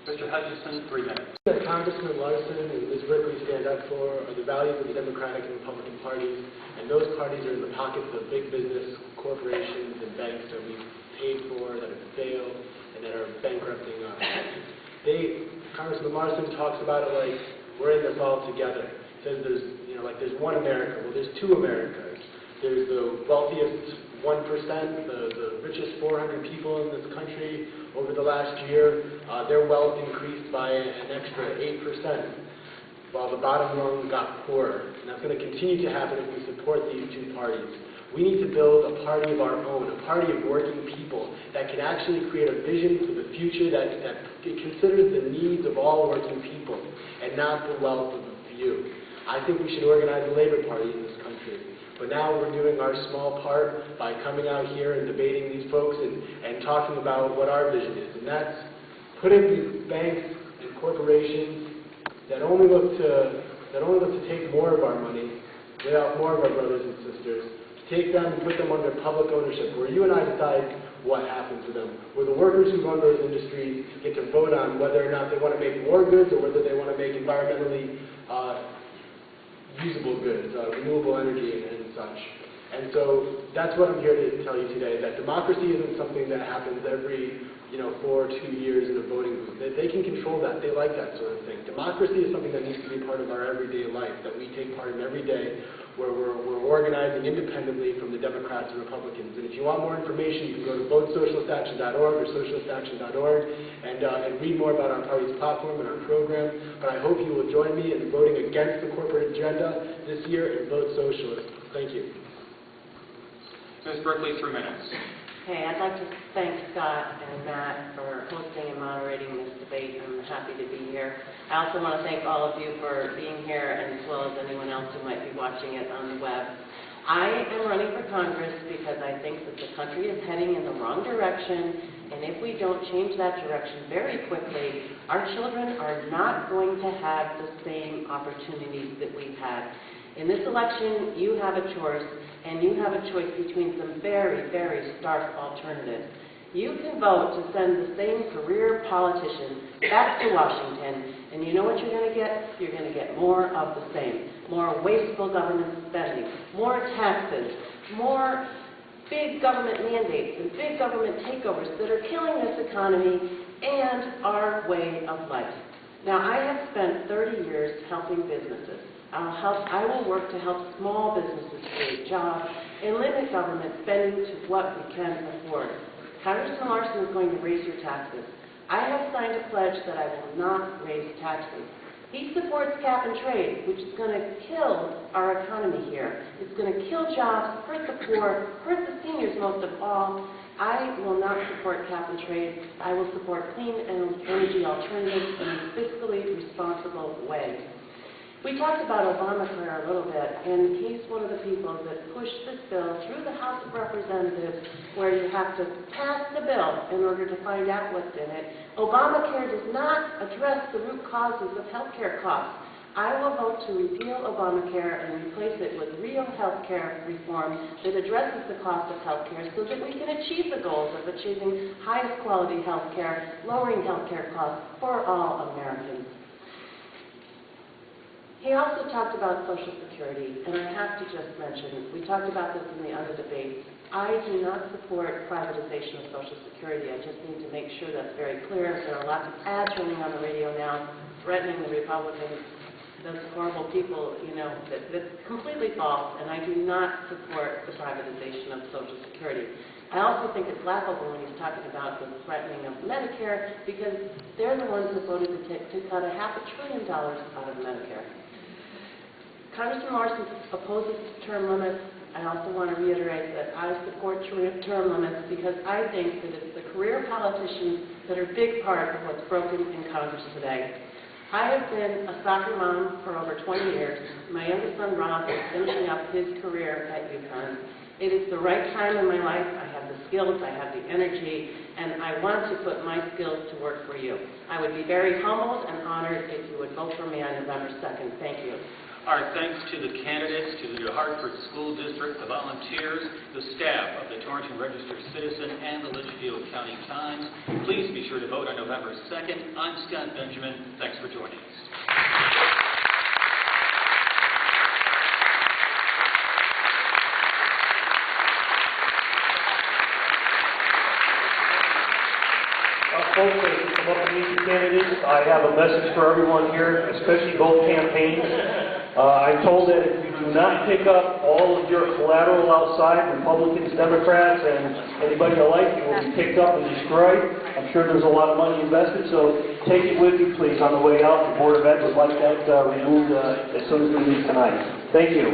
Mr. Hutchinson, 3 minutes. That Congressman Larson and Ms. Brickley stand up for are the values of the Democratic and Republican parties, and those parties are in the pockets of big business, corporations, and banks that we've paid for, that have failed, and that are bankrupting us. Congressman Larson talks about it like we're in this all together. Says there's, there's one America. Well, there's two Americas. There's the wealthiest 1%, the richest 400 people in this country over the last year. Their wealth increased by an extra 8%, while the bottom rung got poorer. And that's going to continue to happen if we support these two parties. We need to build a party of our own, a party of working people that can actually create a vision for the future that considers the needs of all working people and not the wealth of a few. I think we should organize a labor party in this country. But now we're doing our small part by coming out here and debating these folks and talking about what our vision is. And that's putting these banks and corporations that only look to take more of our money, lay out more of our brothers and sisters, take them and put them under public ownership, where you and I decide what happens to them, where the workers who run those industries get to vote on whether or not they want to make more goods or whether they want to make environmentally usable goods, renewable energy and such. And so that's what I'm here to tell you today, that democracy isn't something that happens every 4 or 2 years in a voting booth. They can control that. They like that sort of thing. Democracy is something that needs to be part of our everyday life, that we take part in every day, where we're organizing independently from the Democrats and Republicans. And if you want more information, you can go to votesocialistaction.org or socialistaction.org and read more about our party's platform and our program. But I hope you will join me in voting against the corporate agenda this year and vote socialist. Thank you. Ms. Brickley, 3 minutes. Okay, I'd like to thank Scott and Matt for hosting and moderating this debate. I'm happy to be here. I also want to thank all of you for being here, and as well as anyone else who might be watching it on the web. I am running for Congress because I think that the country is heading in the wrong direction, and if we don't change that direction very quickly, our children are not going to have the same opportunities that we've had. In this election, you have a choice, and you have a choice between some very, very stark alternatives. You can vote to send the same career politician back to Washington, and you know what you're going to get? You're going to get more of the same. More wasteful government spending, more taxes, more big government mandates and big government takeovers that are killing this economy and our way of life. Now, I have spent 30 years helping businesses. I will work to help small businesses create jobs and limit government spending to what we can afford. Congressman Larson is going to raise your taxes. I have signed a pledge that I will not raise taxes. He supports cap and trade, which is going to kill our economy here. It's going to kill jobs, hurt the poor, hurt the seniors most of all. I will not support cap and trade. I will support clean energy alternatives in a fiscally responsible way. We talked about Obamacare a little bit, and he's one of the people that pushed this bill through the House of Representatives, where you have to pass the bill in order to find out what's in it. Obamacare does not address the root causes of health care costs. I will vote to repeal Obamacare and replace it with real health care reform that addresses the cost of health care so that we can achieve the goals of achieving highest quality health care, lowering health care costs for all Americans. He also talked about Social Security, and I have to just mention, we talked about this in the other debates. I do not support privatization of Social Security. I just need to make sure that's very clear. There are lots of ads running on the radio now threatening the Republicans, those horrible people, that's completely false, and I do not support the privatization of Social Security. I also think it's laughable when he's talking about the threatening of Medicare, because they're the ones that voted to cut $500 billion out of Medicare. Congressman Larson opposes term limits. I also want to reiterate that I support term limits because I think that it's the career politicians that are a big part of what's broken in Congress today. I have been a soccer mom for over 20 years. My youngest son, Rob, is finishing up his career at UConn. It is the right time in my life. I have the skills, I have the energy, and I want to put my skills to work for you. I would be very humbled and honored if you would vote for me on November 2nd. Thank you. Our thanks to the candidates, to the Hartford School District, the volunteers, the staff of the Torrington Register Citizen and the Litchfield County Times. Please be sure to vote on November 2nd. I'm Scott Benjamin. Thanks for joining us. Folks, as we come up to meet the candidates, I have a message for everyone here, especially both campaigns. I'm told that if you do not pick up all of your collateral outside, Republicans, Democrats, and anybody alike, it will be picked up and destroyed. I'm sure there's a lot of money invested, so take it with you, please, on the way out. The Board of Ed would like that removed as soon as we leave tonight. Thank you.